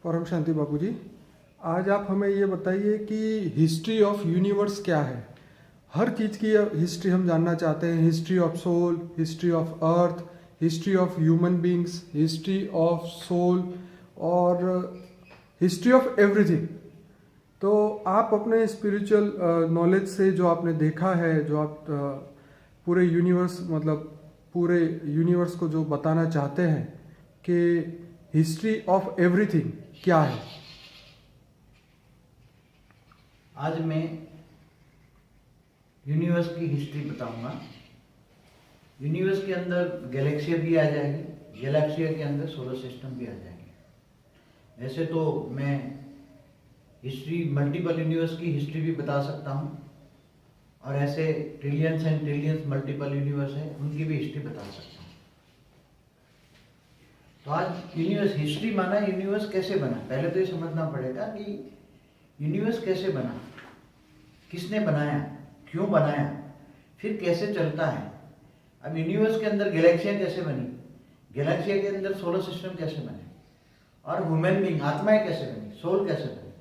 परम शांति बापू जी, आज आप हमें ये बताइए कि हिस्ट्री ऑफ यूनिवर्स क्या है। हर चीज़ की हिस्ट्री हम जानना चाहते हैं। History of soul, history of earth, history of human beings, history of soul और हिस्ट्री ऑफ एवरीथिंग। तो आप अपने स्पिरिचुअल नॉलेज से जो आपने देखा है, जो आप पूरे यूनिवर्स मतलब पूरे यूनिवर्स को जो बताना चाहते हैं कि हिस्ट्री ऑफ एवरीथिंग क्या है। आज मैं यूनिवर्स की हिस्ट्री बताऊंगा। यूनिवर्स के अंदर गैलेक्सिया भी आ जाएगी, गैलेक्सिया के अंदर सोलर सिस्टम भी आ जाएंगे। वैसे तो मैं हिस्ट्री मल्टीपल यूनिवर्स की हिस्ट्री भी बता सकता हूँ, और ऐसे trillions and trillions multiple universe है, उनकी भी हिस्ट्री बता सकता हूँ। तो आज यूनिवर्स हिस्ट्री माना यूनिवर्स कैसे बना। पहले तो ये समझना पड़ेगा कि यूनिवर्स कैसे बना, किसने बनाया, क्यों बनाया, फिर कैसे चलता है। अब यूनिवर्स के अंदर गैलेक्सियाँ कैसे बनी, गैलेक्सिया के अंदर सोलर सिस्टम कैसे बने, और ह्यूमन बीइंग आत्माएं कैसे बनी, सोल कैसे बनी।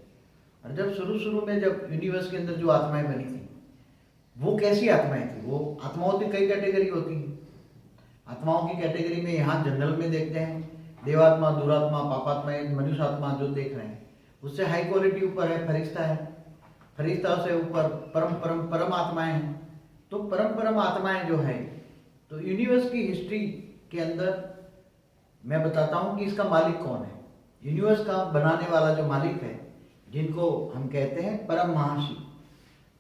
और जब शुरू में जब यूनिवर्स के अंदर जो आत्माएं बनी थी वो कैसी आत्माएं थी। वो आत्माओं की कई कैटेगरी होती हैं। आत्माओं की कैटेगरी में यहाँ जनरल में देखते हैं देवात्मा, दुरात्मा, पापात्मा, मनुष्य आत्मा जो देख रहे हैं, उससे हाई क्वालिटी ऊपर है फरिश्ता है, फरिश्ता से ऊपर परम आत्माएं हैं। तो परम आत्माएं जो है, तो यूनिवर्स की हिस्ट्री के अंदर मैं बताता हूँ कि इसका मालिक कौन है। यूनिवर्स का बनाने वाला जो मालिक है, जिनको हम कहते हैं परम महाशिव।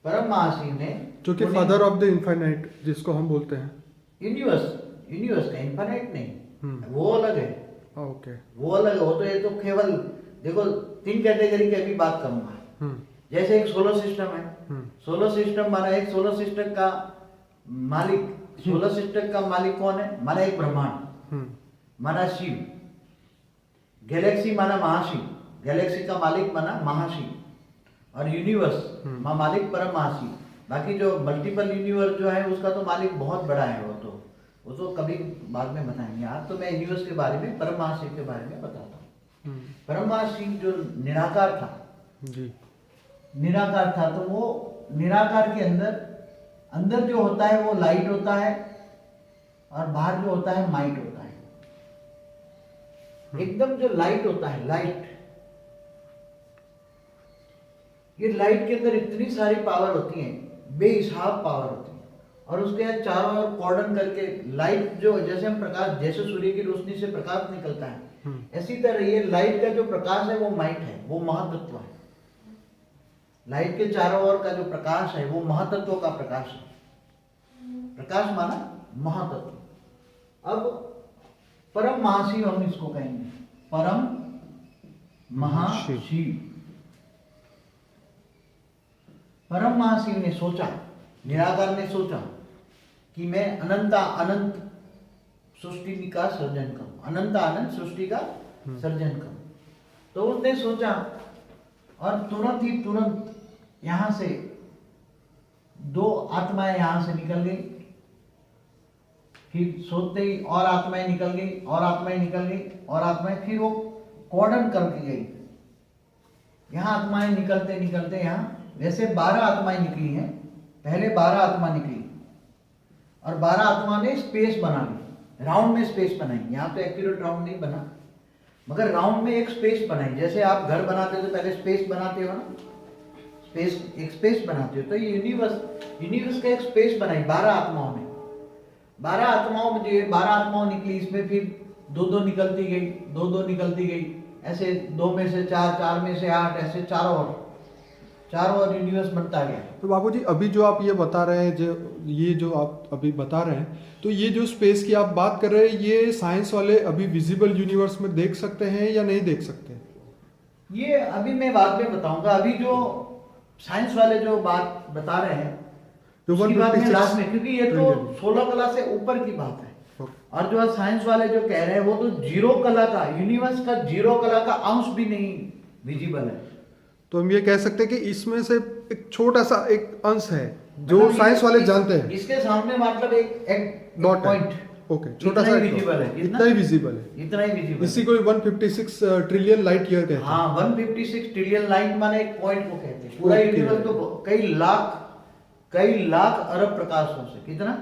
परम महाशिव ने, जो कि फादर ऑफ द इनफाइनाइट जिसको हम बोलते हैं। यूनिवर्स का इनफाइनाइट नहीं, वो अलग है। ओके, वो अलग है। वो तो ये तो केवल देखो 3 कैटेगरी की अभी बात करूंगा। जैसे एक सोलर सिस्टम है, सोलर सिस्टम माना एक सोलर सिस्टम का मालिक, सोलर सिस्टम का मालिक कौन है, माना एक ब्रह्मांड, माना शिव। गैलेक्सी माना महाशिव, गैलेक्सी का मालिक माना महाशिव, और यूनिवर्स मालिक परम महाशिव। बाकी जो मल्टीपल यूनिवर्स जो है उसका तो मालिक बहुत बड़ा है। वो तो कभी बाद में बताएंगे। आज तो मैं यूनिवर्स के बारे में, परम महाशिव के बारे में बताता हूँ। परम महाशिव जो निराकार था जी, निराकार था, तो वो निराकार के अंदर जो होता है वो लाइट होता है, और बाहर जो होता है माइट होता है। एकदम जो लाइट होता है, लाइट, ये लाइट के अंदर इतनी सारी पावर होती है, बेहिसाब पावर होती है। और उसके चारों ओर कॉर्डन करके लाइट जो, जैसे हम प्रकाश, जैसे सूर्य की रोशनी से प्रकाश निकलता है, इसी तरह ये लाइट का जो प्रकाश है वो माइट है, वो महातत्व है। लाइट के चारों ओर का जो प्रकाश है वो महातत्व का प्रकाश है। प्रकाश माना महातत्व। अब परम महाशिव हम इसको कहेंगे, परम महाशिव। परम महाशिव ने सोचा, निराकार ने सोचा कि मैं अनंत सृष्टि का सर्जन करूं, अनंत सृष्टि का सर्जन करूं। तो उसने सोचा, और तुरंत यहां से 2 आत्माएं यहां से निकल गई। फिर सोचते ही और आत्माएं निकल गई, और आत्माएं निकल गई, और आत्माएं, फिर वो कॉर्डन करके गई। यहां आत्माएं निकलते यहां वैसे 12 आत्माएं निकली हैं। पहले 12 आत्मा निकली, और 12 आत्मा ने स्पेस बना ली, राउंड में स्पेस बनाई। यहाँ तो एक्यूरेट राउंड नहीं बना, मगर राउंड में एक स्पेस बनाई। जैसे आप घर बनाते हो तो पहले स्पेस बनाते हो ना, एक स्पेस बनाते हो। तो ये यूनिवर्स का एक स्पेस बनाई 12 आत्माओं ने। 12 आत्माओं में जो 12 आत्माओं निकली, इसमें फिर 2 निकलती गई, 2 निकलती गई, ऐसे 2 में से 4, 4 में से 8, ऐसे चारों ओर यूनिवर्स बनता गया। तो बाबू जी, अभी जो आप ये बता रहे हैं, जो आप अभी बता रहे हैं, तो ये जो स्पेस की आप बात कर रहे हैं, ये साइंस वाले अभी विजिबल यूनिवर्स में देख सकते हैं या नहीं देख सकते? ये अभी मैं बाद में बताऊंगा। अभी जो साइंस वाले जो बात बता रहे हैं उसकी बात में लास्ट में, क्योंकि ये तो 16 कला से ऊपर की बात है। और जो साइंस वाले जो कह रहे हैं वो तो 0 कला का, यूनिवर्स का 0 कला का अंश भी नहीं विजिबल है। तो हम ये कह सकते हैं कि इसमें से एक छोटा सा एक अंश है जो साइंस वाले जानते हैं। इसके सामने मतलब एक डॉट पॉइंट, ओके, छोटा इतना सा ही visible है, इतना ही विजिबल है। इतना ही विजिबल इसी को 156 ट्रिलियन लाइट ईयर कहते हैं। हाँ 156 ट्रिलियन लाइट माने एक पॉइंट को कहते हैं। पूरा Okay. यूनिवर्स तो कई लाख अरब प्रकाश वर्ष से, कितना,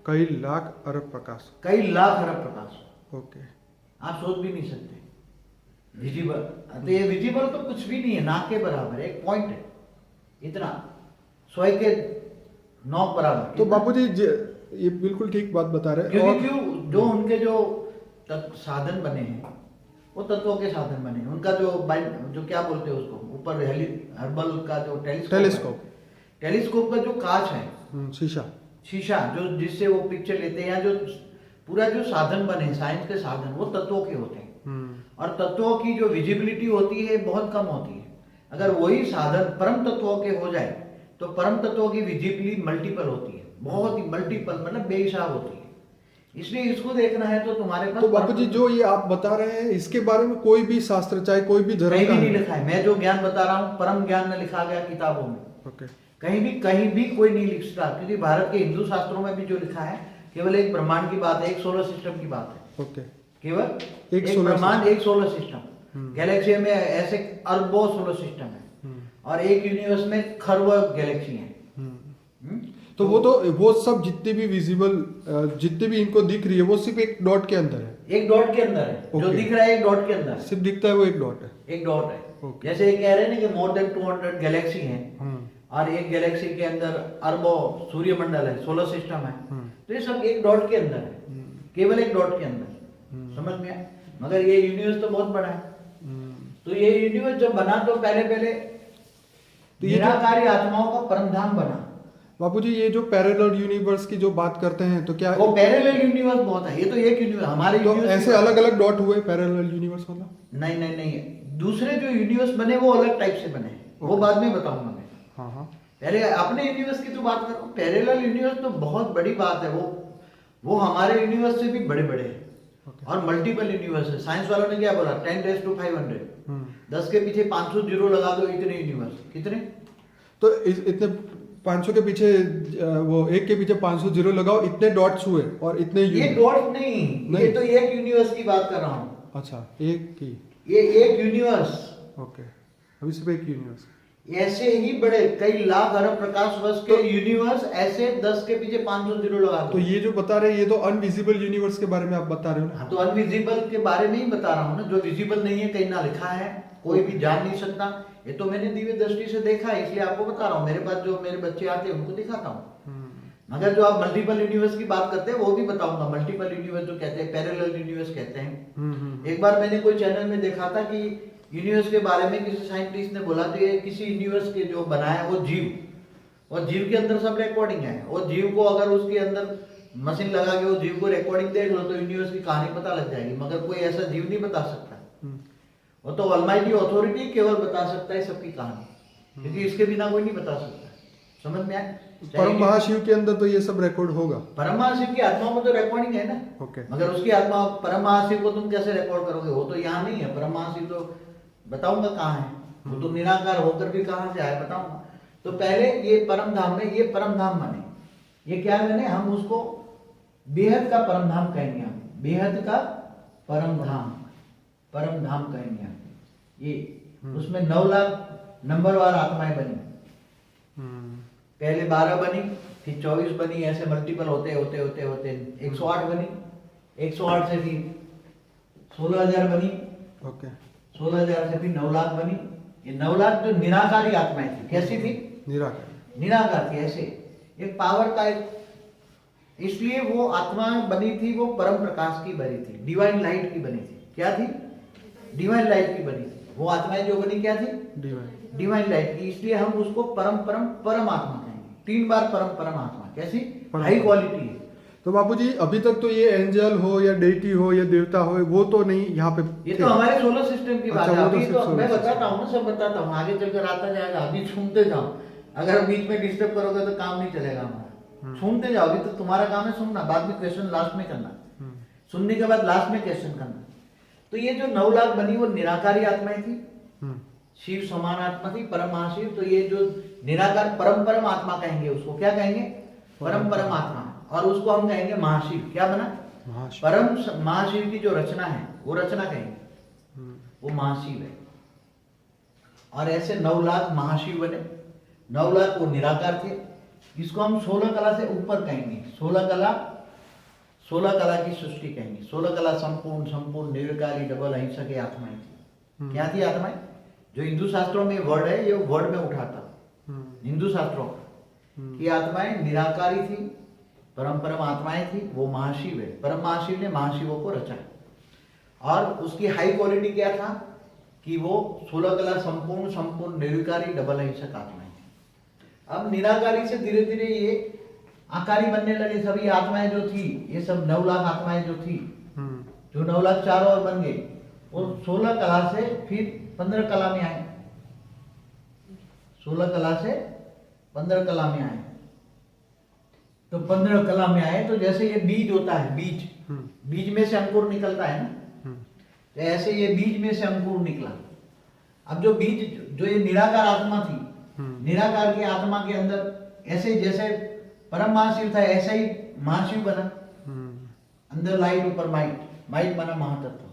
कई लाख अरब प्रकाश। कई लाख अरब प्रकाश, ओके, आप सोच भी नहीं सकते। विजिबल, तो ये विजिबल तो कुछ भी नहीं है, नाक के बराबर है, एक पॉइंट है, इतना 100 के 9 बराबर। तो बापूजी ये बिल्कुल ठीक बात बता रहे हैं। क्योंकि क्यों जो उनके जो साधन बने हैं वो तत्वों के साधन बने हैं। उनका जो क्या बोलते हैं उसको, ऊपर हर्बल का जो टेलीस्कोप का जो कांच है, शीशा जो जिससे वो पिक्चर लेते हैं, या जो पूरा जो साधन बने साइंस के साधन, वो तत्वों के होते हैं। और तत्वों की जो विजिबिलिटी होती है बहुत कम होती है। अगर वही साधन परम तत्वों के हो जाए तो परम तत्वों की विजिबिलिटी मल्टीपल होती है, बहुत ही मल्टीपल, मतलब बेहिसाब होती है। इसलिए इसको देखना है तो तुम्हारे पास। तो बापूजी जो ये आप बता रहे हैं, इसके बारे में कोई भी शास्त्र, चाहे कोई भी धर्म कहीं का भी नहीं लिखा है। मैं जो ज्ञान बता रहा हूँ परम ज्ञान में लिखा गया किताबों में। ओके, कहीं भी कोई नहीं लिखता, क्योंकि भारत के हिंदू शास्त्रों में भी जो लिखा है केवल एक ब्रह्मांड की बात है, एक सोलर सिस्टम की बात है। ओके, केवल एक ब्रह्मांड, एक सोलर सिस्टम। गैलेक्सी में ऐसे अरबों सोलर सिस्टम है, और एक यूनिवर्स में खरबों गैलेक्सी है। तो वो सब जितने भी विजिबल, जितने भी इनको दिख रही है, वो सिर्फ एक डॉट के अंदर है। एक डॉट के अंदर है, जो दिख रहा है एक डॉट के अंदर सिर्फ दिखता है, वो एक डॉट है। एक डॉट है। जैसे ये कह रहे हैं ना कि मोर देन 200 गैलेक्सी हैं, और एक गैलेक्सी के अंदर अरबों सूर्य मंडल है, सोलर सिस्टम है। तो ये सब एक डॉट के अंदर है, केवल एक डॉट के अंदर। समझ में आया? मगर ये यूनिवर्स तो बहुत बड़ा है। तो ये यूनिवर्स जब बना तो पहले निराकारी आत्माओं का परम धाम बना। बापूजी ये जो पैरेलल यूनिवर्स की जो बात करते हैं, तो क्या वो पैरेलल यूनिवर्स बहुत है, ये तो एक यूनिवर्स हमारे तो ऐसे अलग अलग डॉट हुए पैरेलल यूनिवर्स वाला? नहीं, दूसरे जो यूनिवर्स बने वो अलग टाइप से बने, वो बाद में बताऊंगा मैं। हाँ, पहले अपने यूनिवर्स की तो बात कर रहा हूँ। पैरेलल यूनिवर्स तो बहुत बड़ी बात है, वो हमारे यूनिवर्स से भी बड़े बड़े हैं। और मल्टीपल यूनिवर्स है। साइंस वालों ने क्या बोला, 10⁵, 10 के पीछे 500 जीरो लगा दो, इतने यूनिवर्स। कितने? तो इतने 500 के पीछे, वो 1 के पीछे 500 जीरो लगाओ, इतने डॉट्स हुए और इतने ये डॉट नहीं, ये तो एक यूनिवर्स की बात कर रहा हूँ। अच्छा, एक की, ये एक यूनिवर्स। ओके, अभी सिर्फ एक यूनिवर्स। ऐसे ही बड़े कई लाख अरब प्रकाश वर्ष के यूनिवर्स, ऐसे 10 के पीछे 500 जीरो लगा दो। तो ये जो बता रहे हैं, ये तो अनविजिबल यूनिवर्स के बारे में आप बता रहे हो ना? हाँ, तो अनविजिबल के बारे में ही बता रहा हूँ ना, जो विजिबल नहीं है, कहीं ना लिखा है, कोई भी जान नहीं सकता। ये तो मैंने दिव्य दृष्टि से देखा है, इसलिए आपको बता रहा हूँ। मेरे पास जो मेरे बच्चे आते हैं उनको दिखाता हूँ। मगर जो आप मल्टीपल यूनिवर्स की बात करते हैं वो भी बताऊंगा। मल्टीपल यूनिवर्स जो कहते हैं, पैरेलल यूनिवर्स कहते हैं। एक बार मैंने कोई चैनल में देखा था कि यूनिवर्स के बारे में किसी साइंटिस्ट ने बोला कि ये किसी यूनिवर्स के जो बनाया वो जीव, और जीव के अंदर सब रिकॉर्डिंग है। और जीव को अगर उसके अंदर मशीन लगा के वो जीव को रिकॉर्डिंग देख लो तो यूनिवर्स की कहानी पता लग जाएगी। मगर कोई ऐसा जीव नहीं बता सकता, वो तो ऑलमाइटी अथॉरिटी केवल बता सकता है सबकी कहानी, क्योंकि इसके बिना कोई नहीं बता सकता। समझ में आया? परम महाशिव के अंदर तो ये सब रिकॉर्ड होगा। परम महाशिव की आत्मा में तो रिकॉर्डिंग है ना। ओके, मगर उसकी आत्मा, परम महाशिव को तुम कैसे रिकॉर्ड करोगे? वो तो यहाँ नहीं है। परम महाशिव तो बताऊंगा कहाँ है, वो तो निराकार होकर भी कहाँ से आए बताऊंगा। तो पहले ये परम धाम में, ये परम धाम बने। ये क्या बने? हम उसको बेहद का परम धाम कहेंगे। हम बेहद का परम धाम कहेंगे हम। ये उसमें 9 लाख नंबरवार आत्माएं बनी। पहले 12 बनी, फिर 24 बनी, ऐसे मल्टीपल होते 108 बनी। 108 से फिर 16,000 बनी। ओके, 16,000 से फिर 9 लाख बनी। ये 9 लाख जो निराकारी आत्माएं थी, कैसी थी? निराकार थी। ऐसे एक पावर का इसलिए वो आत्मा बनी थी, वो परम प्रकाश की बनी थी, डिवाइन लाइट की बनी थी। क्या थी? डिवाइन लाइट की बनी थी। वो आत्माएं जो बनी क्या थी? डिवाइन लाइट की। इसलिए हम उसको परम आत्मा कहेंगे। 3 बार परम आत्मा। कैसी? हाई क्वालिटी है। तो बापूजी अभी तक तो ये एंजल हो या डेटी हो या देवता हो, वो तो नहीं यहाँ पे। ये तो हमारे सोलर सिस्टम की बात है। अभी तो मैं सिस्टम। बताता हूँ ना, सब बताता हूँ, आगे चलकर आता जाएगा। अभी सुनते जाओ, अगर बीच में डिस्टर्ब करोगे तो काम नहीं चलेगा हमारा। सुनते जाओ, अभी तो तुम्हारा काम है सुनना, बाद में क्वेश्चन लास्ट में करना। सुनने के बाद लास्ट में क्वेश्चन करना। तो ये जो 9 लाख बनी वो निराकारी आत्माएं थी, शिव समान आत्मा थी, परम महाशिव। तो ये जो निराकार परम आत्मा कहेंगे, उसको क्या कहेंगे? परम आत्मा। और उसको हम कहेंगे महाशिव। क्या बना? महाशिव। महाशिव की जो रचना है वो रचना कहेंगे, हम्म, वो महाशिव है। और ऐसे 9 लाख महाशिव बने, 9 लाख वो निराकार थे। इसको हम 16 कला से ऊपर कहेंगे, 16 कला की सृष्टि कहेंगे। 16 कला संपूर्ण निर्विकारी डबल अहिंसा की आत्माएं थी। क्या थी आत्माएं? जो हिंदू शास्त्रों में वर्ड है, ये वर्ड में उठाता हिंदू शास्त्रों का कि आत्माएं निराकारी थी, परम आत्माएं थी, वो महाशिव है। परम महाशिव ने महाशिवों को रचा। और उसकी हाई क्वालिटी क्या था कि वो 16 कला संपूर्ण निर्विकारी डबल अहिंसक आत्माएं थी। अब निराकारी से धीरे धीरे ये आकारी बनने लगे। सभी आत्माएं जो थी, ये सब 9 लाख आत्माएं जो थी, जो 9 लाख चारों ओर बन गई, और 16 कला से फिर 15 कला में आए। 16 कला से 15 कला में आए। तो 15 कला में आए तो जैसे ये बीज होता है, बीज में से अंकुर निकलता है ना, तो ऐसे ये बीज में से अंकुर निकला। अब जो बीज, जो ये निराकार आत्मा थी, निराकार की आत्मा के अंदर ऐसे जैसे परम महाशिव था, ऐसा ही महाशिव बना। अंदर लाइट, ऊपर माइट बना महातत्व।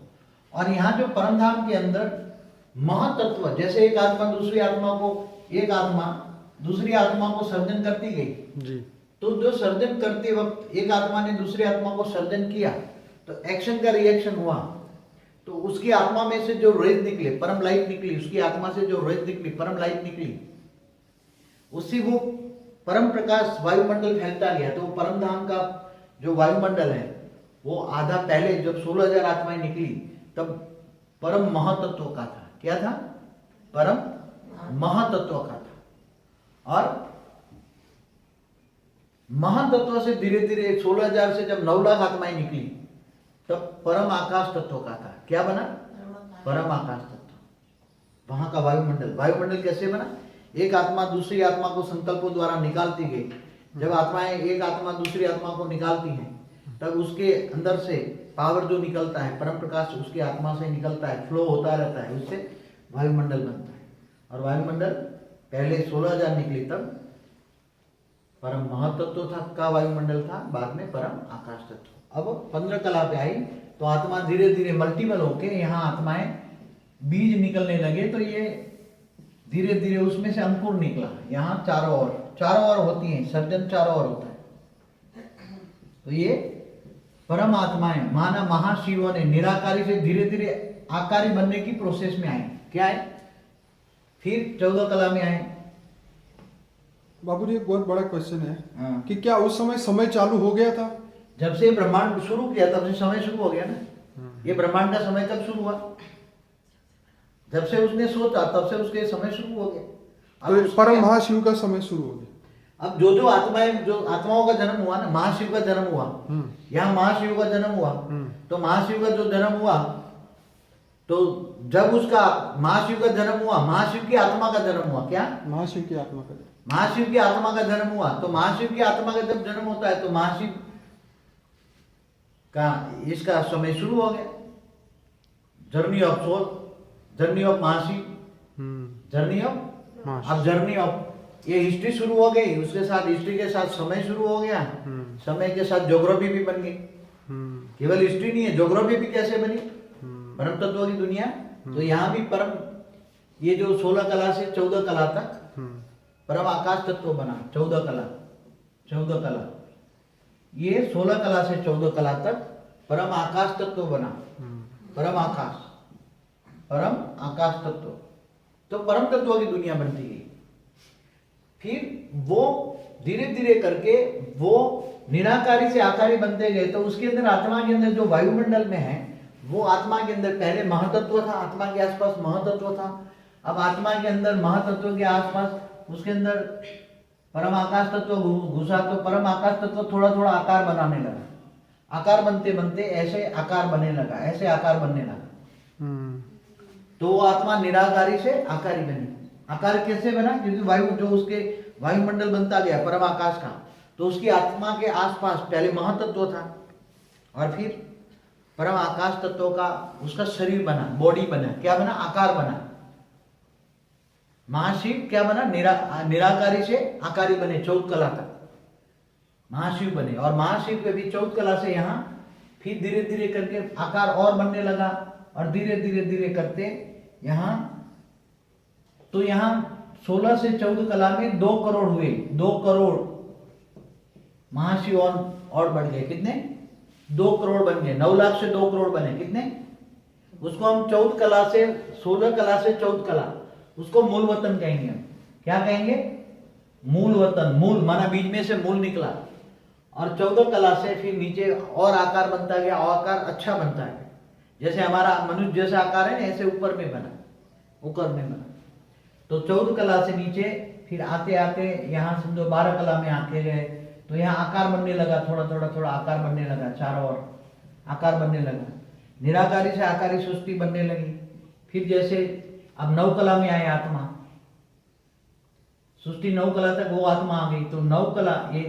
और यहाँ जो परम धाम के अंदर महातत्व, जैसे एक आत्मा दूसरी आत्मा को सर्जन करती गई जी। तो जो सर्जन करते वक्त एक आत्मा ने दूसरी आत्मा को सर्जन किया, तो एक्शन का रिएक्शन हुआ, तो उसकी आत्मा में से जो रेज निकले, परम लाइट निकली, उसकी आत्मा से जो रेज निकली, परम लाइट निकली, उससे वो परम प्रकाश वायुमंडल फैलता गया। तो परम धाम का जो वायुमंडल है वो आधा, पहले जब 16,000 आत्माएं निकली तब परम महातत्व का था। क्या था? परम महातत्व का था। और महातत्व से धीरे धीरे 16,000 से जब 9 लाख आत्माएं निकली तब परम आकाश तत्व का था। क्या बना? परम आकाश तत्व। वहां का वायुमंडल कैसे बना? एक आत्मा दूसरी आत्मा को संकल्पों द्वारा निकालती गई। जब आत्माएं एक आत्मा दूसरी आत्मा को निकालती हैं तब उसके अंदर से पावर जो निकलता है, परम प्रकाश उसकी आत्मा से निकलता है, फ्लो होता रहता है, उससे वायुमंडल बनता है। और वायुमंडल पहले 16,000 निकली तब परम महातत्व था का वायुमंडल था, बाद में परम आकाश तत्व। अब 15 कला पे आई तो आत्मा धीरे धीरे मल्टीपल होके यहाँ आत्माएं बीज निकलने लगे। तो ये धीरे धीरे उसमें से अंकुर निकला। यहाँ चारों ओर होती हैं, सर्जन चारों ओर होता है। तो ये परम आत्माएं माना महाशिवों ने निराकारी से धीरे धीरे आकारी बनने की प्रोसेस में आए। क्या है? फिर 14 कला में आए। बाबूजी, एक बहुत बड़ा क्वेश्चन है हाँ। कि क्या उस समय चालू हो गया था? जब से ब्रह्मांड शुरू किया तब से समय शुरू हो गया ना। ये ब्रह्मांड का समय कब शुरू हुआ? जब से उसने सोचा तब से उसके समय शुरू हो गया। तो परम महाशिव का समय शुरू हो गया। अब जो आत्माओं का जन्म हुआ ना, महाशिव का जन्म हुआ, यहाँ महाशिव का जन्म हुआ, तो महाशिव का जो जन्म हुआ, तो जब उसका महाशिव का जन्म हुआ, महाशिव की आत्मा का जन्म हुआ। क्या? महाशिव की आत्मा का महाशिव की आत्मा का जन्म हुआ। तो महाशिव की आत्मा का जब जन्म होता है तो महाशिव का इसका समय शुरू हो गया। Journey of soul, journey of Mahashiv, journey of, अब जर्नी ऑफ ये हिस्ट्री शुरू हो गई। उसके साथ हिस्ट्री के साथ समय शुरू हो गया। समय के साथ ज्योग्राफी भी बन गई। केवल हिस्ट्री नहीं है, ज्योग्राफी भी कैसे बनी? परम तत्व की दुनिया। तो यहाँ भी परम, ये जो 16 कला से 14 कला तक परम आकाश तत्व बना। 14 कला ये 16 कला से 14 कला तक परम आकाश तत्व बना। परम आकाश तत्व, तो परम तत्व की दुनिया बनती गई। फिर वो धीरे धीरे करके वो निराकारी से आकारी बनते गए। तो उसके अंदर आत्मा के अंदर जो वायुमंडल में है, वो आत्मा के अंदर पहले महातत्व था, आत्मा के आसपास महातत्व था। अब आत्मा के अंदर महातत्व के आसपास उसके अंदर परम आकाश तत्व घुसा, तो परम आकाश तत्व थोड़ा थोड़ा आकार बनाने लगा। आकार बनते बनते ऐसे आकार बनने लगा, ऐसे आकार बनने लगा। तो वो आत्मा निराकारी से आकारी बनी। आकार कैसे बना? क्योंकि वायु जो उसके वायुमंडल बनता गया परम आकाश का, तो उसकी आत्मा के आसपास पहले महातत्व था और फिर परम आकाश तत्व का उसका शरीर बना, बॉडी बना। क्या बना? आकार बना। महाशिव क्या बना? निराकारी से आकारी बने। 14 कला तक महाशिव बने। और महाशिव के भी 14 कला से यहाँ फिर धीरे धीरे करके आकार और बनने लगा, और धीरे धीरे धीरे करते यहाँ, तो यहाँ 16 से 14 कला में 2 करोड़ हुए, 2 करोड़ महाशिव और बढ़ गए। कितने? 2 करोड़ बन गए। 9 लाख से 2 करोड़ बने। कितने? उसको हम 14 कला से 16 कला से 14 कला, उसको मूल वतन कहेंगे। हम क्या कहेंगे? मूल वतन। मूल माना बीज में से मूल निकला, और 14 कला से फिर नीचे और आकार बनता गया, और आकार अच्छा बनता है। जैसे हमारा मनुष्य जैसा आकार है ना, ऐसे ऊपर में बना, ऊपर में बना। तो 14 कला से नीचे फिर आते आते यहाँ समझो 12 कला में आते गए, तो यहाँ आकार बनने लगा, थोड़ा थोड़ा थोड़ा आकार बनने लगा, चारों ओर आकार बनने लगा। निराकारी से आकारी सृष्टि बनने लगी। फिर जैसे अब 9 कला में आए आत्मा, सृष्टि 9 कला तक वो आत्मा आ गई, तो 9 कला, ये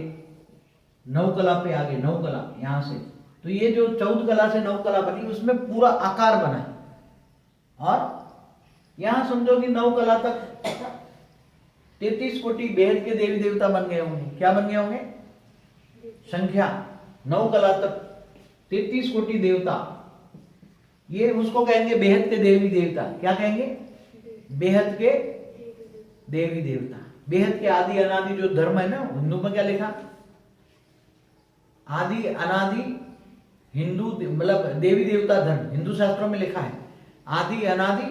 9 कला पे आ गए, 9 कला यहाँ से, तो ये जो 14 कला से 9 कला बनी, उसमें पूरा आकार बना। और यहां समझो कि 9 कला तक 33 कोटि बेहद के देवी देवता बन गए होंगे। क्या बन गए होंगे? संख्या 9 कला तक 33 कोटि देवता, ये उसको कहेंगे बेहद के देवी देवता। क्या कहेंगे? बेहद के देवी देवता। बेहद के आदि अनादि जो धर्म है ना, हिंदू में क्या लिखा? आदि अनादि हिंदू, मतलब देवी देवता धर्म, हिंदू शास्त्रों में लिखा है आदि अनादि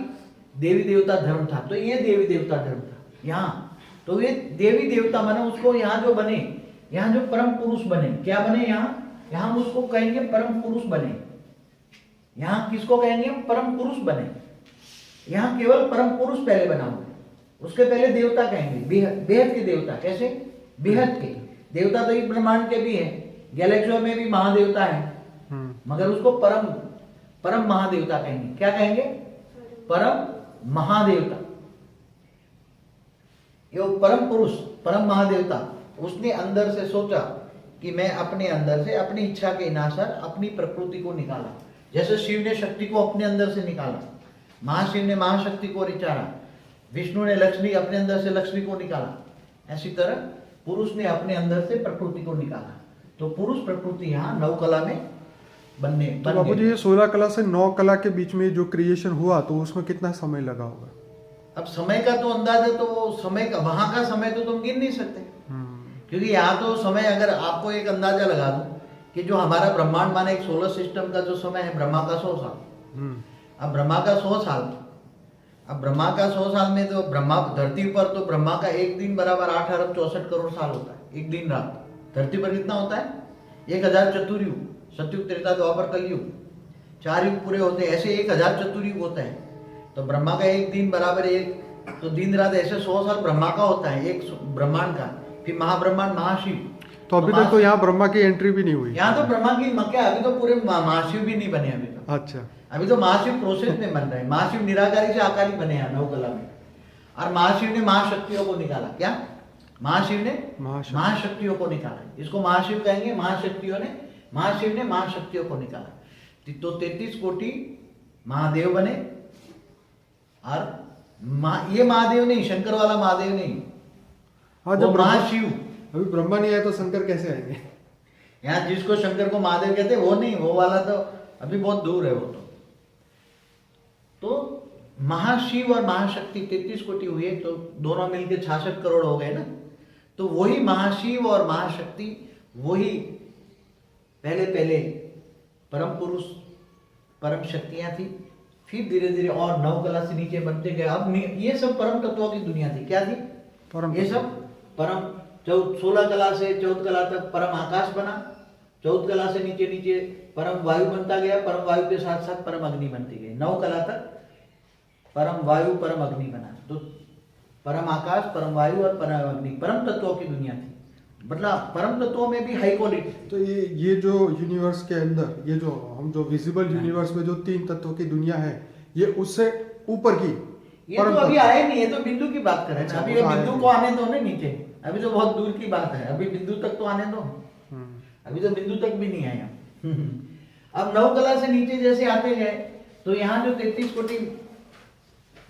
देवी देवता धर्म था। तो ये देवी देवता धर्म था यहाँ। तो ये देवी देवता माने उसको यहाँ जो बने, यहाँ जो परम पुरुष बने, क्या बने यहाँ? यहाँ उसको कहेंगे परम पुरुष बने। यहाँ किसको कहेंगे? परम पुरुष बने। यहाँ केवल परम पुरुष पहले बना हुआ है, उसके पहले देवता कहेंगे, बेहद के देवता। कैसे? बेहद के देवता तो ये ब्रह्मांड के भी है, गैलेक्सियों में भी महादेवता है, मगर उसको परम महादेवता कहेंगे। क्या कहेंगे? परम महादेवता। ये परम पुरुष, परम महादेवता, उसने अंदर से सोचा कि मैं अपने अंदर से अपनी इच्छा के अनुसार अपनी प्रकृति को निकाला। जैसे शिव ने शक्ति को अपने अंदर से निकाला, महाशिव ने महाशक्ति को विचारा, विष्णु ने लक्ष्मी अपने अंदर से लक्ष्मी को निकाला, ऐसी तरह पुरुष ने अपने अंदर से प्रकृति को निकाला। तो पुरुष प्रकृति यहाँ 9 कला में बनने तो बाबू जी, ये 16 कला से 9 कला के बीच में जो क्रिएशन हुआ, तो उसमें कितना समय लगा होगा? अब समय का तो अंदाजा, तो समय का, वहां का समय तो तुम गिन नहीं सकते, क्योंकि यहाँ तो समय, अगर आपको एक अंदाजा लगा दूं कि जो हमारा ब्रह्मांड माने एक सोलर सिस्टम का जो समय है, ब्रह्मा का 100 साल। अब ब्रह्मा का 100 साल, अब ब्रह्मा का 100 साल में तो ब्रह्मा धरती पर, तो ब्रह्मा का एक दिन बराबर 8 अरब 64 करोड़ साल होता है। एक दिन रात धरती पर कितना होता है? 1000 चतुर्युग, सतयुग त्रेता द्वापर कलयुग, 4 युग पूरे होते हैं, ऐसे 1000 चतुर्युग होता है। तो ब्रह्मा का एक दिन बराबर एक, तो दिन रात ऐसे 100 साल ब्रह्मा का होता है, एक ब्रह्मांड का। फिर महाब्रह्मांड महाशिव, तो अभी तक तो यहाँ ब्रह्मा की एंट्री भी नहीं हुई। यहाँ तो ब्रह्मा की क्या, अभी तो पूरे महाशिव भी नहीं बने अभी तो। अच्छा, अभी तो महाशिव प्रोसेस में बन रहे हैं। महाशिव निराकारी से आकारी बने हैं 9 कला में, और महाशिव ने महाशक्तियों को निकाला। क्या? महाशिव ने महाशक्तियों को निकाला, इसको महाशिव कहेंगे। महाशक्तियों ने, महाशिव ने महाशक्तियों को निकाला। तो 33 कोटि महादेव बने। और ये महादेव नहीं, शंकर वाला महादेव नहीं, हाँ, जब महाशिव। अभी ब्रह्मा नहीं आया तो शंकर कैसे आएंगे? यहाँ जिसको शंकर को महादेव कहते हैं वो नहीं, वो वाला तो अभी बहुत दूर है वो तो महाशिव और महाशक्ति 33 कोटि हुए, तो दोनों मिलके 66 करोड़ हो गए ना। तो वही महाशिव और महाशक्ति, वही पहले परम पुरुष, परम शक्तियां थी। फिर धीरे धीरे और 9 कला से नीचे बनते गए। अब ये सब परम तत्वों की दुनिया थी। क्या थी? ये सब परम। 16 कला से 14 कला तक परम आकाश बना, 14 कला से नीचे नीचे परम वायु बनता गया, परम वायु के साथ साथ परम अग्नि बनती गई। 9 कला तक परम वायु परम अग्नि बना। तो परम आकाश, परम वायु और परम अग्नि, परम तत्वों की दुनिया थी। मतलब परम तत्वों में भी हाई क्वालिटी। तो ये जो यूनिवर्स के अंदर, ये जो हम जो विजिबल यूनिवर्स में जो 3 तत्वों की दुनिया है, ये उससे ऊपर की, ये तो अभी आए नहीं, ये तो बिंदु की बात कर रहे हैं। अभी बिंदु को आने दो ना नीचे, अभी तो बहुत दूर की बात है, अभी बिंदु तक तो आने दो। अभी तो बिंदु तक भी नहीं आया। अब 9 कला से नीचे जैसे आते गए, तो यहाँ जो 33 कोटि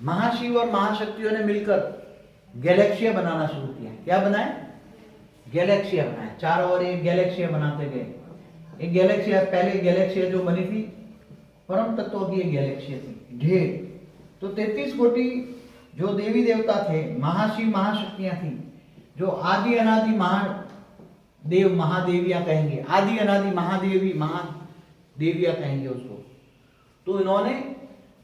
महाशिव और महाशक्तियों ने मिलकर गैलेक्सिया बनाना शुरू किया। क्या बनाए? गैलेक्सिया बनाए। चारों ओर एक गैलेक्सिया बनाते गए, एक गैलेक्सिया, पहले गैलेक्सिया जो बनी थी परम तत्वों की एक गैलेक्सिया थी ढेर। तो 33 कोटि जो देवी देवता थे, महाशिव महाशक्तियां थी, जो आदि अनादि महादेव महादेवियां कहेंगे, आदि अनादि महादेवी महादेवियां कहेंगे उसको। तो इन्होंने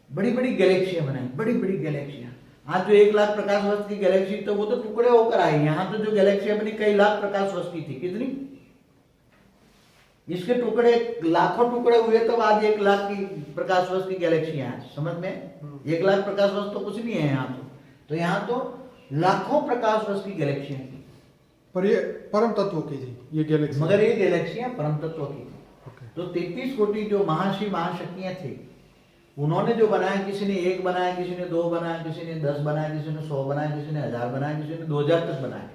बड़ी बड़ी गैलेक्सियां बनाई, बड़ी बड़ी गैलेक्सियां। आज जो 1 लाख प्रकाश वर्ष की गैलेक्सी, तो वो तो टुकड़े होकर आई। यहाँ तो जो गैलेक्सियां बनी कई लाख प्रकाश वर्ष की थी। कितनी? इसके टुकड़े लाखों टुकड़े हुए तब आज 1 लाख की प्रकाश वर्ष की गैलेक्सियां हैं। समझ में? 1 लाख प्रकाश वर्ष तो कुछ नहीं है यहाँ तो यहाँ तो लाखों प्रकाश वर्ष की गैलेक्सियां थी। पर ये परम तत्वों की थी ये गैलेक्सी, मगर ये गैलेक्सियां परम तत्वों की थी। Okay. तो 33 कोटि जो महाशिव महाशक्तियां थे, उन्होंने जो बनाया, किसी ने 1 बनाया, किसी ने 2 बनाया, किसी ने 10 बनाया, किसी ने 100 बनाया, किसी ने 1000 बनाया, किसी ने 2000 तक बनाया,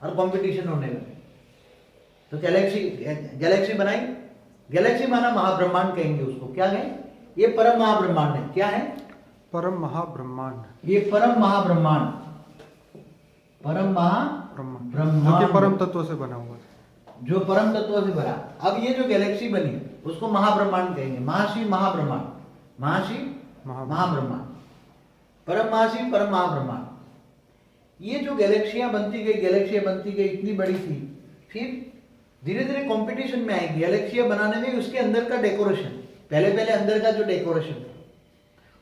और कंपटीशन होने लगे। तो गैलेक्सी बनाई। गैलेक्सी माना महाब्रह्मांड कहेंगे उसको। क्या कहें? ये परम महाब्रह्मांड है। क्या है? परम महाब्रह्मांड। ये परम महाब्रह्मांड, परम ब्रह्मांड जो कि परम तत्व से बना हुआ है, जो परम तत्व से भरा। अब ये जो गैलेक्सी बनी उसको महाब्रह्मांड कहेंगे। महाशिव महाब्रह्मांड, महाशिव महाब्रह्मांड, परम महाशिव परम महाब्रह्मांड। ये जो गैलेक्सियां बनती गई इतनी बड़ी थी। फिर धीरे धीरे कंपटीशन में आई गैलेक्सियां बनाने में। उसके अंदर का डेकोरेशन, पहले अंदर का जो डेकोरेशन था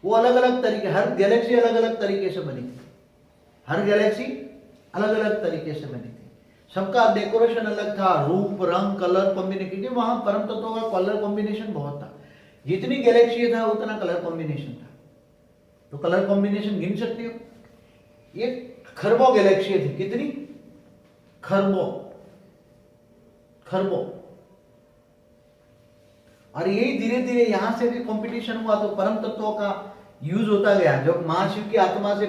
वो अलग अलग तरीके, हर गैलेक्सी अलग अलग तरीके से बनी थी। हर गैलेक्सी अलग अलग तरीके से बनी थी। सबका डेकोरेशन अलग था, रूप रंग कलर कॉम्बिनेशन। वहां परम तत्वों का कलर कॉम्बिनेशन बहुत था। जितनी गैलेक्सी था उतना कलर कॉम्बिनेशन था। तो कलर कॉम्बिनेशन गिन सकते हो? ये खरबों गैलेक्सी थी। कितनी? खरबों। और यही धीरे धीरे यहां से भी कंपटीशन हुआ। तो परम तत्वों का यूज होता गया। जब महाशिव की आत्मा से,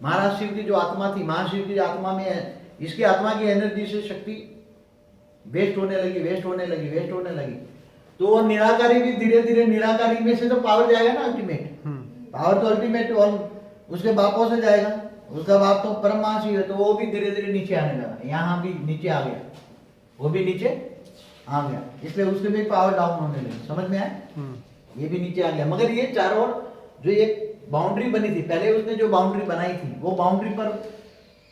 महाराज शिव की जो आत्मा थी, महाशिव की आत्मा में, इसकी आत्मा की एनर्जी से शक्ति वेस्ट होने लगी। तो वो निराकारी भी धीरे धीरे, निराकारी में से तो पावर जाएगा ना अल्टीमेट। पावर तो अल्टीमेट उसके बापों से जाएगा। उसका बाप तो परम महाशिव है। तो वो भी धीरे धीरे नीचे आने लगा। यहाँ भी नीचे आ गया, वो भी नीचे आ गया। इसलिए उसके भी पावर डाउन होने लगी। समझ में आया? ये भी नीचे आ गया। मगर ये चारों ओर जो एक बाउंड्री बनी थी, पहले उसने जो बाउंड्री बनाई थी, वो बाउंड्री पर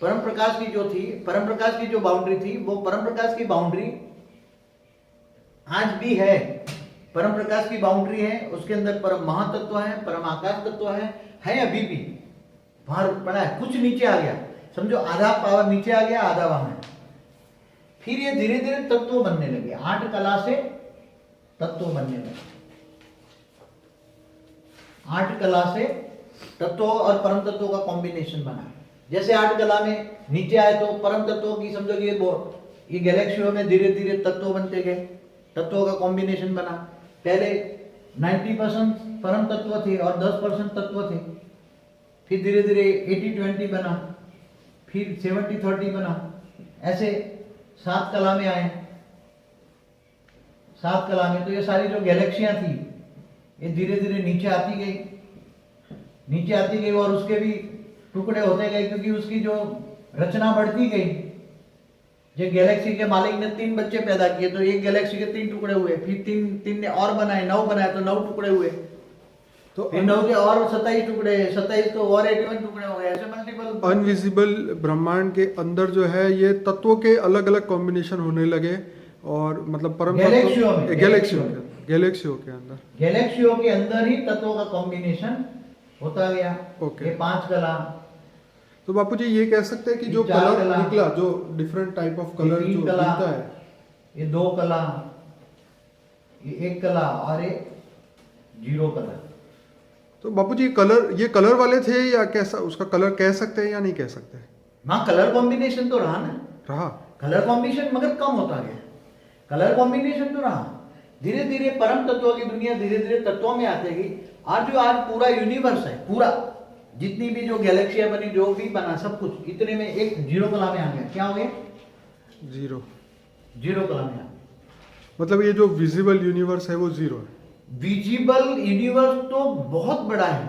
परम प्रकाश की जो थी, परम प्रकाश की जो बाउंड्री थी, वो परम प्रकाश की बाउंड्री आज भी है। परम प्रकाश की बाउंड्री है। उसके अंदर परम महातत्व है, परम आकाश तत्व है अभी भी। बाहर पड़ा है, कुछ नीचे आ गया। समझो आधा पावर नीचे आ गया, आधा वहां है। फिर ये धीरे धीरे तत्व बनने लगे। 8 कला से तत्व बनने लगे। 8 कला से तत्व और परम तत्वों का कॉम्बिनेशन बना। जैसे 8 कला में नीचे आए तो परम तत्वों की, समझो ये गैलेक्सियों में धीरे धीरे तत्व बनते गए। तत्वों का कॉम्बिनेशन बना। पहले 90% परम तत्व थे और 10% तत्व थे। फिर धीरे धीरे 80-20 बना, फिर 70-30 बना। ऐसे 7 कला में आए। 7 कला में तो ये सारी जो गैलेक्सियां थी ये धीरे धीरे नीचे आती गई और उसके भी टुकड़े होते गए, क्योंकि उसकी जो रचना बढ़ती गई। जो गैलेक्सी के मालिक ने 3 बच्चे पैदा किए, तो एक गैलेक्सी के 3 टुकड़े हुए। फिर 3 ने और बनाए, 9 बनाए, तो 9 टुकड़े हुए। तो 9 के और 27 टुकड़े, 27 तो और 81 टुकड़े हो गए। ऐसे मल्टीपल अनविजिबल ब्रह्मांड के अंदर जो है ये तत्वों के अलग अलग कॉम्बिनेशन होने लगे। और मतलब परम गैलेक्सियों के अंदर ही तत्वों का कॉम्बिनेशन होता गया। ओके। ये 5 कला। तो बापू जी ये कह सकते हैं कि जो कलर निकला, जो डिफरेंट टाइप ऑफ कलर जो बनता है, ये 2 कला, ये 1 कला और ये 0 कला। तो बापू जी ये कलर वाले थे या कैसा, उसका कलर कह सकते हैं या नहीं कह सकते? हाँ, कलर कॉम्बिनेशन तो रहा। कलर कॉम्बिनेशन मगर कम होता गया। कलर कॉम्बिनेशन तो रहा। धीरे धीरे परम तत्वों की दुनिया धीरे धीरे तत्वों में आती गई। आज पूरा यूनिवर्स है, पूरा जितनी भी जो गैलेक्सियां बनी, जो भी बना, सब कुछ इतने में एक 0 कला में आ गया। क्या हो गया? 0 कला में आ गया। मतलब ये जो विजिबल यूनिवर्स है वो 0 है। विजिबल यूनिवर्स तो बहुत बड़ा है।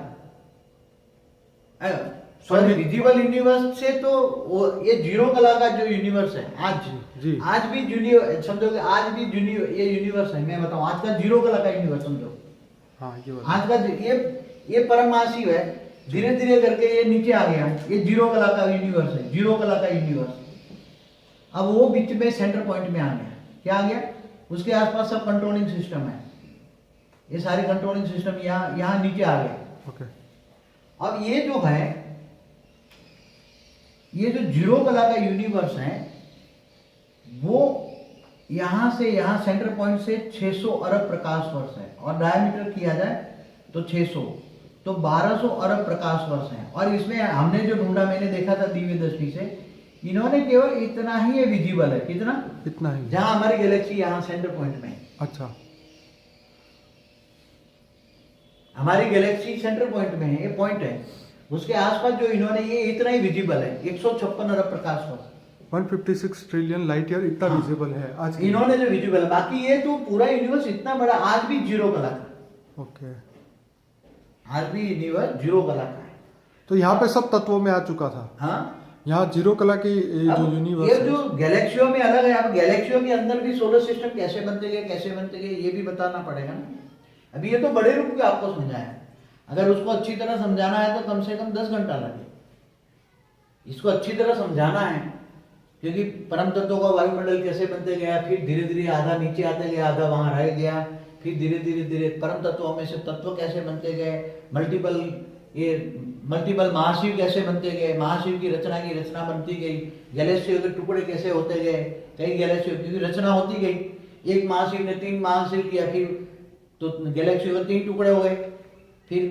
सॉरी विजिबल यूनिवर्स से तो ये जीरो कला का जो यूनिवर्स है आज जी। आज भी जूनियर समझोगे, आज भी जूनियर ये यूनिवर्स है, मैं बताऊं आज का जीरो कला का यूनिवर्स समझो। हाँ ये बात। आज का ये परम महाशिव है, धीरे धीरे करके ये नीचे आ गया, ये जीरो कला का यूनिवर्स है, जीरो कला का यूनिवर्स। अब वो बीच में सेंटर पॉइंट में आ गया, क्या आ गया, उसके आसपास सब कंट्रोलिंग सिस्टम है, ये सारे कंट्रोलिंग सिस्टम यहाँ नीचे आ गया। ओके। अब ये जो है, ये जो जीरो कला का यूनिवर्स है वो यहां से यहां सेंटर पॉइंट से 600 अरब प्रकाश वर्ष है, और डायमीटर किया जाए तो 600, तो 1200 अरब प्रकाश वर्ष है। और इसमें हमने जो ढूंढा, मैंने देखा था दिव्य दृष्टि से, इन्होंने केवल इतना ही ये विजिबल है, कितना, इतना ही, जहां हमारी गैलेक्सी यहाँ सेंटर पॉइंट में है। अच्छा, हमारी गैलेक्सी सेंटर पॉइंट में है, ये पॉइंट है, उसके आसपास जो इन्होंने ये इतना ही विजिबल है, 156 अरब प्रकाश वर्ष, 156 ट्रिलियन लाइट ईयर इतना विजिबल है आज की। इन्होंने जो विजिबल है। बाकी ये तो पूरा यूनिवर्स इतना बड़ा आज भी जीरो कला का, ओके, आज भी यूनिवर्स जीरो कला का है। तो यहाँ पे सब तत्वों में आ चुका था। हाँ, यहाँ जीरो कला की जो अब यूनिवर्स ये है, जो गैलेक्सियों में अलग है, अब गैलेक्सियों के अंदर भी सोलर सिस्टम कैसे बनते गए ये भी बताना पड़ेगा ना। अभी ये तो बड़े रूप में आपको समझाया, अगर उसको अच्छी तरह समझाना है तो कम से कम 10 घंटा लगे। इसको अच्छी तरह समझाना है, क्योंकि परम तत्वों का वायुमंडल कैसे बनते गया, फिर धीरे धीरे आधा नीचे आते गया, आधा वहां रह गया, फिर धीरे धीरे धीरे परम तत्वों में से तत्व कैसे बनते गए, मल्टीपल महाशिव कैसे बनते गए, महाशिव की रचना बनती गई, गैलेक्सियों के टुकड़े कैसे होते गए, कई गैलेक्सियों की रचना होती गई, एक महाशिव ने 3 महाशिव किया, फिर तो गैलेक्सियों के 3 टुकड़े हो गए, फिर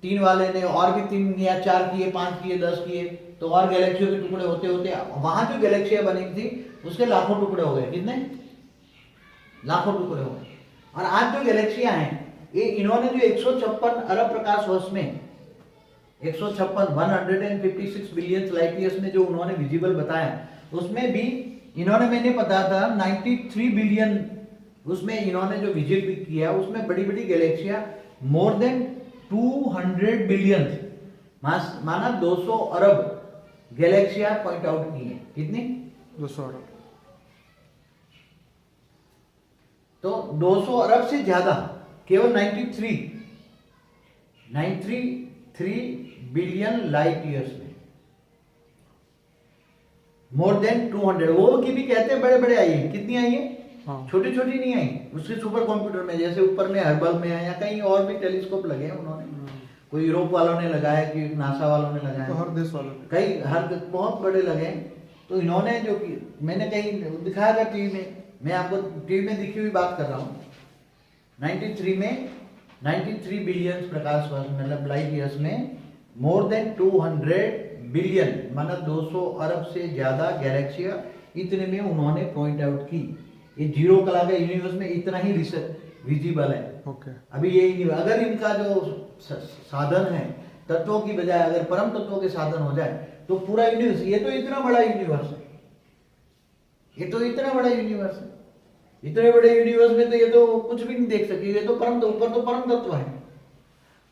3 वाले ने और भी 3 या 4 किए, 5 किए, 10 किए, तो और गैलेक्सियों के टुकड़े होते होते वहां जो गैलेक्सियां बनी थी उसके लाखों टुकड़े हो गए। कितने लाखों टुकड़े हो गए। और आज जो गैलेक्सियां हैं, ये इन्होंने जो 156 अरब प्रकाश वर्ष में 156 बिलियन लाइट ईयर्स में जो उन्होंने विजिबल बताया, उसमें भी इन्होंने, मैंने पता था 93 बिलियन, उसमें इन्होंने जो विजिट किया उसमें बड़ी बड़ी गैलेक्सियां मोर देन 200 बिलियन, माना 200 अरब गैलेक्सियां पॉइंट आउट की है। कितनी? 200 अरब। तो 200 अरब से ज्यादा, केवल 93 बिलियन लाइट ईयर्स में, मोर देन 200, वो की भी कहते हैं बड़े बड़े आई है। कितनी आई है? हाँ। छोटी छोटी नहीं आई, उसके सुपर कंप्यूटर में, जैसे ऊपर में हर्बल में है या कहीं और भी टेलीस्कोप लगे हैं उन्होंने, कोई यूरोप वालों ने लगाया, कि नासा वालों ने लगाया, तो हर देश वालों ने, कई हर बहुत बड़े लगे हैं। तो इन्होंने जो कि मैंने कहीं दिखाया था टीवी में, मैं आपको टीवी में दिखी हुई बात कर रहा हूँ, 93 बिलियन प्रकाश वर्ष मतलब लाइट ईयर्स में मोर देन 200 बिलियन माना 200 अरब से ज्यादा गैलेक्सियां इतने में उन्होंने पॉइंट आउट की। ये जीरो कला के यूनिवर्स में इतना ही विजिबल है। ओके। अभी ये अगर इनका जो साधन है तत्वों की बजाय अगर परम तत्वों के साधन हो जाए तो पूरा यूनिवर्स, ये तो इतना बड़ा यूनिवर्स है, ये तो इतना बड़ा यूनिवर्स है, इतने बड़े यूनिवर्स में तो ये तो कुछ भी नहीं देख सके, ये तो परम, ऊपर तो परम तत्व है,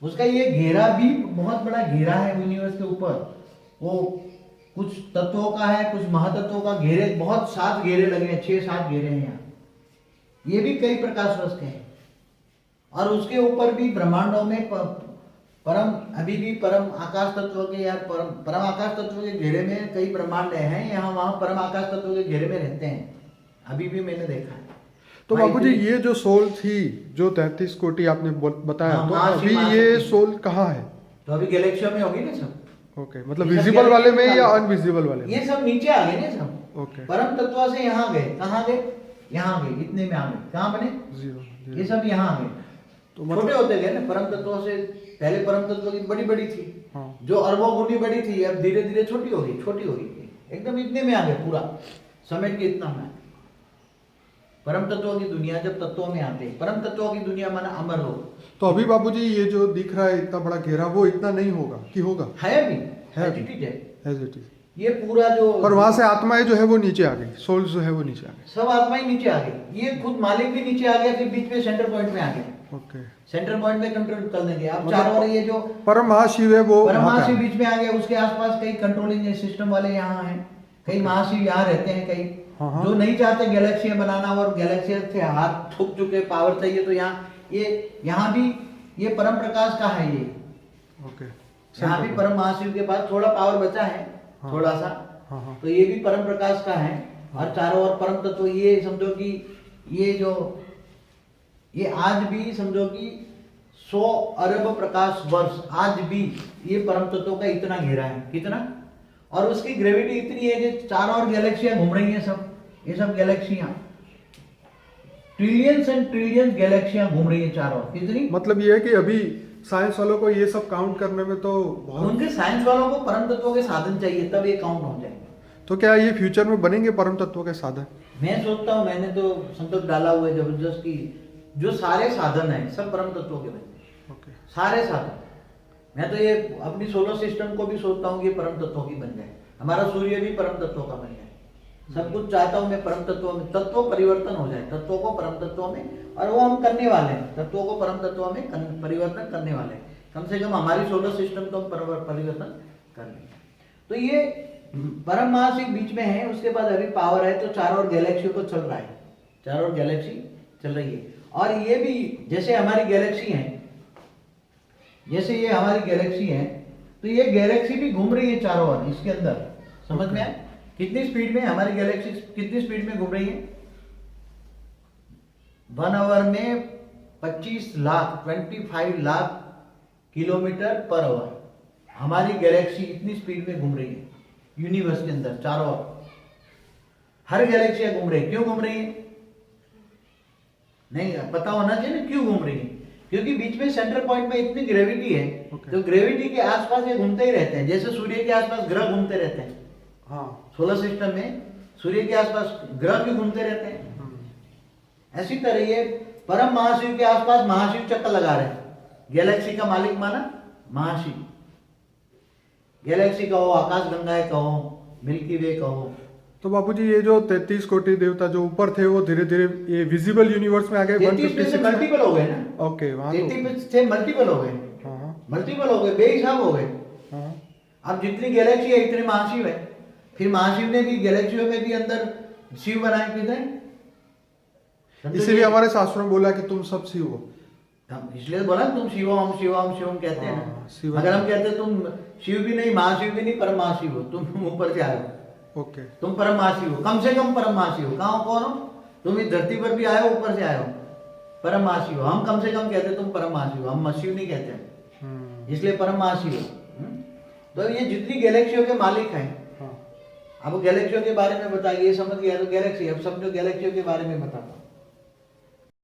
उसका ये घेरा भी बहुत बड़ा घेरा है यूनिवर्स के ऊपर, वो कुछ तत्वों का है, कुछ महातत्वों का घेरे, बहुत 7 घेरे लगे हैं, 6-7 घेरे हैं यहाँ, ये भी कई प्रकाश वर्ष के हैं। और उसके ऊपर भी ब्रह्मांडों में परम, अभी भी परम आकाश तत्व के या परम आकाश तत्व के घेरे में कई ब्रह्मांड हैं, यहाँ वहां परम आकाश तत्व के घेरे में रहते हैं, अभी भी मैंने देखा है। तो बाबू जी ये जो सोल थी, जो 33 कोटि आपने बताया, हाँ, तो महाशिव अभी ये सोल कहाँ है? तो अभी गैलेक्सियों में होगी ना सब। ओके, मतलब विजिबल वाले में या अनविजिबल वाले में? ये सब नीचे आ गए ना सब। ओके। परम तत्व से यहाँ गए, कहाँ गए? यहाँ गए, इतने में आ गए, कहाँ बने? जीरो। ये सब यहाँ आ गए, तो छोटे होते गए ना परम तत्वों से। पहले परम तत्व की बड़ी बड़ी थी, हाँ। जो अरबों गुनी बड़ी थी, अब धीरे धीरे छोटी होगी, छोटी होगी, एकदम इतने में आ गए, पूरा समेट के इतना में। परम तत्वों की दुनिया जब तत्वों में आते हैं, परम तत्वों की दुनिया माना अमर लोग। तो अभी बाबूजी ये जो दिख रहा है इतना बड़ा घेरा, वो इतना नहीं होगा कि होगा? है अभी, है as it is है। As it is। ये पूरा जो, पर वहां से आत्माएं जो है वो नीचे आ गई, सोल जो है वो नीचे आ गई, सब आत्माएं नीचे आ गई, ये खुद मालिक भी नीचे आ गया, फिर बीच में सेंटर पॉइंट में आ गया। ओके। सेंटर पॉइंट पे कंट्रोल कर देंगे। अब चारों ओर ये जो परम महाशिव है वो परम वहाँ का महाशिव है। बीच में आ गया, उसके आसपास कई कंट्रोलिंग सिस्टम वाले यहाँ हैं, कई महाशिव यहाँ रहते हैं, कई हाँ। जो नहीं चाहते गैलेक्सियां बनाना और गैलेक्सी से हाथ थूक चुके, पावर चाहिए, तो यहाँ भी ये परम प्रकाश का है। ये ओके। यहाँ भी परम महाशिव के पास थोड़ा पावर बचा है, हाँ। थोड़ा सा, हाँ। तो ये भी परम प्रकाश का है। और चारों ओर परम तत्व, ये समझो कि ये आज भी समझो कि 100 अरब प्रकाश वर्ष आज भी ये परम तत्वों का इतना घेरा है। कितना? और उसकी ग्रेविटी इतनी है कि चारों ओर गैलेक्सियां घूम रही हैं, ये सब गैलेक्सियां, ट्रिलियंस एंड ट्रिलियंस गैलेक्सियां घूम रही हैं चारों ओर। कितनी? मतलब ये है कि अभी साइंस वालों को ये सब काउंट करने में तो बहुत, उनके साइंस वालों को परम तत्वों के साधन चाहिए, तब ये काउंट हो जाएगा। तो क्या ये फ्यूचर में बनेंगे परम तत्वों के साधन? मैं सोचता हूँ, मैंने तो संकल्प डाला हुआ है जबरदस्त की जो सारे साधन हैं सब परम तत्वों के बने। ओके। सारे साधन, मैं तो ये अपनी सोलर सिस्टम को भी सोचता हूँ कि परम तत्वों की बन जाए, हमारा सूर्य भी परम तत्वों का बन जाए। सब कुछ चाहता हूँ मैं परम तत्वों में, तत्व परिवर्तन हो जाए, तत्वों को परम तत्वों में, और वो हम करने वाले हैं, तत्वों को परम तत्वों में परिवर्तन करने वाले हैं। कम से कम हमारी सोलर सिस्टम को हम परिवर्तन कर लेंगे। तो ये परम महाशिव बीच में है, उसके बाद अभी पावर है, तो चारों ओर गैलेक्सी को चल रहा है, चारों ओर गैलेक्सी चल रही है। और ये भी जैसे हमारी गैलेक्सी है, जैसे ये हमारी गैलेक्सी है, तो ये गैलेक्सी भी घूम रही है चारों ओर इसके अंदर। समझ में आया कितनी स्पीड में हमारी गैलेक्सी कितनी स्पीड में घूम रही है? 1 आवर में 25 लाख किलोमीटर पर आवर हमारी गैलेक्सी इतनी स्पीड में घूम रही है यूनिवर्स के अंदर चारों ओर। हर गैलेक्सियां घूम रही है। क्यों घूम रही है? नहीं पता होना चाहिए ना क्यों घूम रही है, क्योंकि बीच में सेंटर पॉइंट में इतनी ग्रेविटी है। तो ग्रेविटी के आसपास ये घूमते ही रहते हैं, जैसे सूर्य के आसपास ग्रह घूमते रहते हैं। हाँ। सोलर सिस्टम में सूर्य के आसपास ग्रह भी घूमते रहते हैं। ऐसी तरह ये परम महाशिव के आसपास महाशिव चक्कर लगा रहे हैं। गैलेक्सी का मालिक माना महाशिव, गैलेक्सी कहो, आकाश गंगाएं कहो, मिल्की वे कहो। तो बापूजी ये जो 33 कोटि देवता जो ऊपर थे वो धीरे धीरे ये विजिबल यूनिवर्स में आ गए। 33 से मल्टीपल हो गए ना। ओके, वहाँ 33 से मल्टीपल हो गए, हाँ। मल्टीपल हो गए, बेहिसाब हो गए। हाँ। अब जितनी गैलेक्सी है इतने महाशिव है। फिर महाशिव ने भी गैलेक्सियों में भी अंदर शिव बनाए कितने। इसीलिए हमारे शास्त्रों में बोला कि तुम सब शिव हो। इसलिए बोला तुम शिवम शिवम शिवम कहते हैं हाँ, ना। शिवम। अगर हम कहते तुम शिव भी नहीं, महाशिव भी नहीं, परम महाशिव हो, तुम ऊपर से आए हो, ओके। तुम परम महाशिव हो, कम से कम परम महाशिव हो। कहाँ कौन हो तुम? इस धरती पर भी आए हो, ऊपर से आए हो, परम महाशिव हो। हम कम से कम कहते तुम परम महाशिव हो, हम मशिव नहीं कहते, इसलिए परम महाशिव हो। तो ये जितनी गैलेक्सियों के मालिक हैं। अब गैलेक्सियों के बारे में बताइए, समझ गया तो गैलेक्सी, अब समझो गैलेक्सियों के बारे में बताता हूँ।